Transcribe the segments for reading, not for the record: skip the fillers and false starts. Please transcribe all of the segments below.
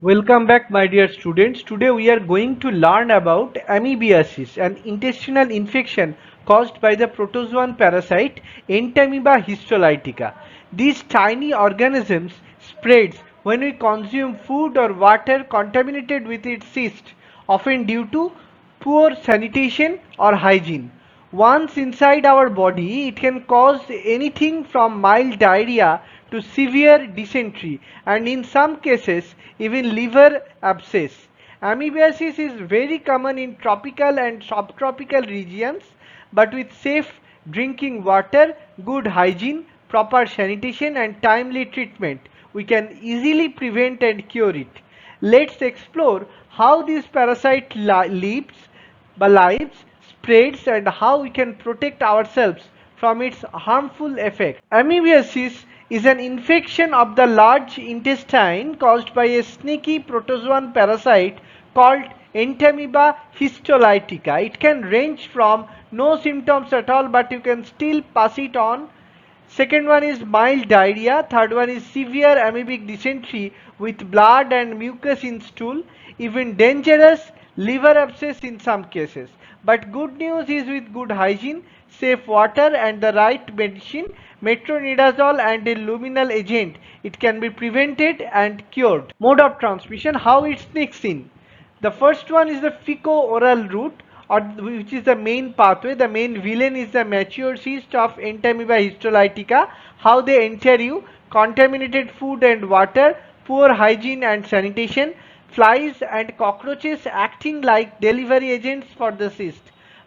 Welcome back, my dear students. Today we are going to learn about amoebiasis, an intestinal infection caused by the protozoan parasite Entamoeba histolytica. These tiny organisms spreads when we consume food or water contaminated with its cyst, often due to poor sanitation or hygiene. Once inside our body, it can cause anything from mild diarrhea to severe dysentery and in some cases even liver abscess. Amoebiasis is very common in tropical and subtropical regions, but with safe drinking water, good hygiene, proper sanitation and timely treatment, we can easily prevent and cure it. Let's explore how this parasite lives, spreads and how we can protect ourselves from its harmful effect. Amoebiasis is an infection of the large intestine caused by a sneaky protozoan parasite called Entamoeba histolytica. It can range from no symptoms at all, but you can still pass it on. Second one is mild diarrhea. Third one is severe amoebic dysentery with blood and mucus in stool. Even dangerous liver abscess in some cases. But good news is with good hygiene, safe water and the right medicine, metronidazole and a luminal agent, it can be prevented and cured. Mode of transmission, how it sneaks in. The first one is the fecal-oral route, or which is the main pathway. The main villain is the mature cyst of Entamoeba histolytica. How they enter you: contaminated food and water, poor hygiene and sanitation, flies and cockroaches acting like delivery agents for the cyst.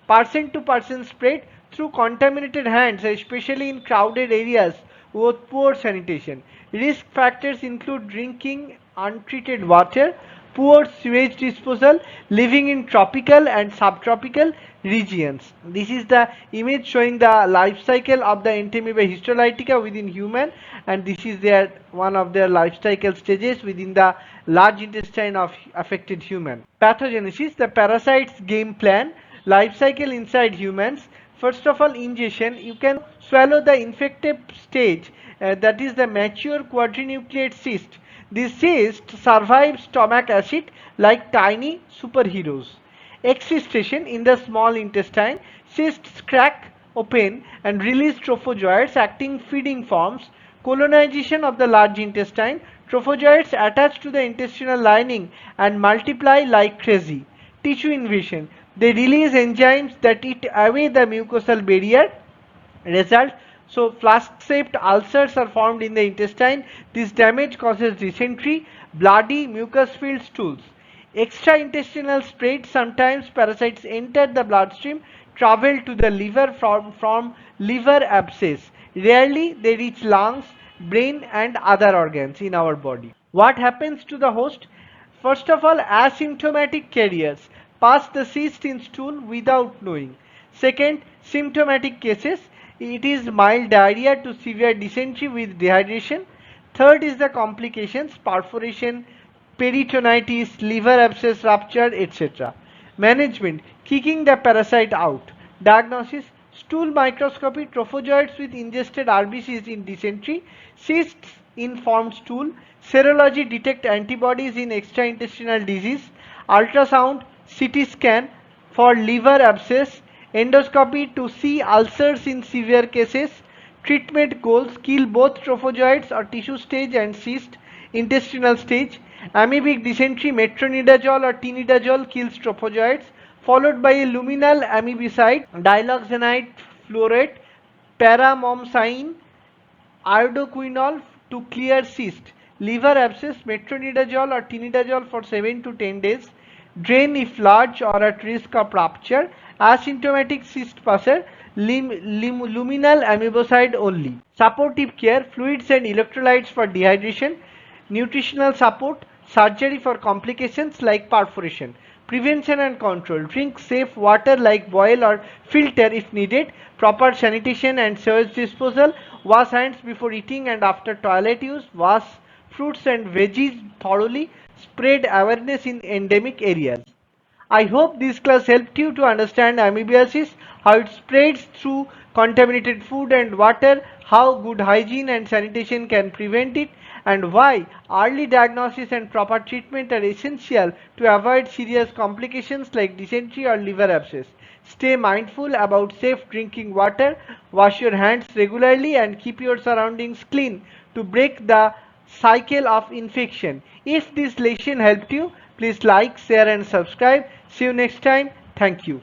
Person to person spread through contaminated hands, especially in crowded areas with poor sanitation. Risk factors include drinking untreated water, poor sewage disposal, living in tropical and subtropical regions. This is the image showing the life cycle of the Entamoeba histolytica within human, and this is their one of their life cycle stages within the large intestine of affected human. Pathogenesis, the parasite's game plan, life cycle inside humans. First of all, ingestion. You can swallow the infected stage, that is the mature quadrinucleate cyst. This cyst survives stomach acid like tiny superheroes. Excistation in the small intestine. Cysts crack open and release trophozoites acting feeding forms. Colonization of the large intestine. Trophozoites attach to the intestinal lining and multiply like crazy. Tissue invasion. They release enzymes that eat away the mucosal barrier. Result, so flask-shaped ulcers are formed in the intestine. This damage causes dysentery, bloody mucus-filled stools. Extra-intestinal spread, sometimes parasites enter the bloodstream, travel to the liver from liver abscess. Rarely they reach lungs, brain and other organs in our body. What happens to the host? First of all, asymptomatic carriers pass the cyst in stool without knowing. Second, symptomatic cases, it is mild diarrhea to severe dysentery with dehydration. Third is the complications, perforation, peritonitis, liver abscess rupture, etc. Management, kicking the parasite out. Diagnosis, stool microscopy, trophozoites with ingested RBCs in dysentery, cysts in formed stool. Serology, detect antibodies in extraintestinal disease. Ultrasound, CT scan for liver abscess. Endoscopy to see ulcers in severe cases. Treatment goals, kill both trophozoites or tissue stage and cyst intestinal stage. Amoebic dysentery, metronidazole or tinidazole kills trophozoites, followed by a luminal amoebicide, diloxanide fluorate, paramomycin, iodoquinol to clear cyst. Liver abscess, metronidazole or tinidazole for 7 to 10 days. Drain if large or at risk of rupture. Asymptomatic cyst passer, luminal amoebicide only. Supportive care, fluids and electrolytes for dehydration. Nutritional support, surgery for complications like perforation. Prevention and control, drink safe water like boil or filter if needed. Proper sanitation and sewage disposal. Wash hands before eating and after toilet use. Wash fruits and veggies thoroughly. Spread awareness in endemic areas. I hope this class helped you to understand amoebiasis, how it spreads through contaminated food and water, how good hygiene and sanitation can prevent it, and why early diagnosis and proper treatment are essential to avoid serious complications like dysentery or liver abscess. Stay mindful about safe drinking water, wash your hands regularly, and keep your surroundings clean to break the cycle of infection. If this lesson helped you, please like, share, and subscribe. See you next time. Thank you.